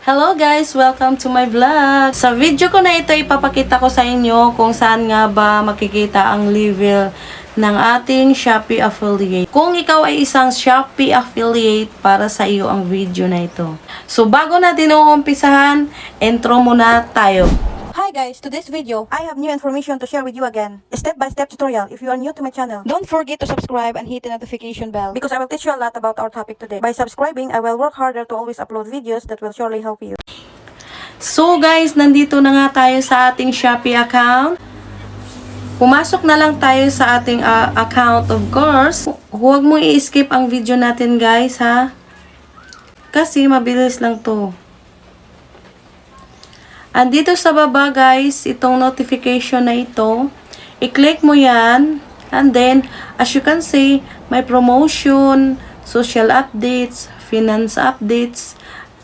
Hello guys! Welcome to my vlog! Sa video ko na ito, ipapakita ko sa inyo kung saan nga ba makikita ang level ng ating Shopee affiliate. Kung ikaw ay isang Shopee affiliate, para sa iyo ang video na ito. So bago natin uumpisahan, intro muna tayo. Hi guys, to this video, I have new information to share with you again. A step-by-step tutorial if you are new to my channel. Don't forget to subscribe and hit the notification bell because I will teach you a lot about our topic today. By subscribing, I will work harder to always upload videos that will surely help you. So guys, nandito na nga tayo sa ating Shopee account. Pumasok na lang tayo sa ating account, of course. Huwag mo i-skip ang video natin guys ha. Kasi mabilis lang to. Andito sa baba guys, itong notification na ito, i-click mo yan, and then, as you can see, may promotion, social updates, finance updates,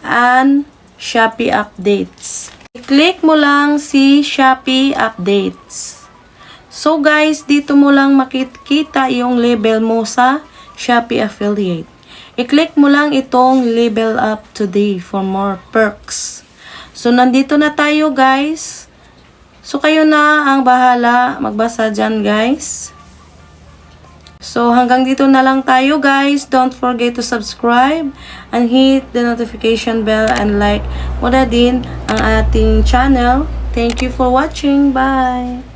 and Shopee updates. I-click mo lang si Shopee updates. So guys, dito mo lang makikita yung label mo sa Shopee affiliate. I-click mo lang itong label up today for more perks. So, nandito na tayo, guys. So, kayo na ang bahala magbasa dyan, guys. So, hanggang dito na lang tayo, guys. Don't forget to subscribe and hit the notification bell and like mo na din ang ating channel. Thank you for watching. Bye!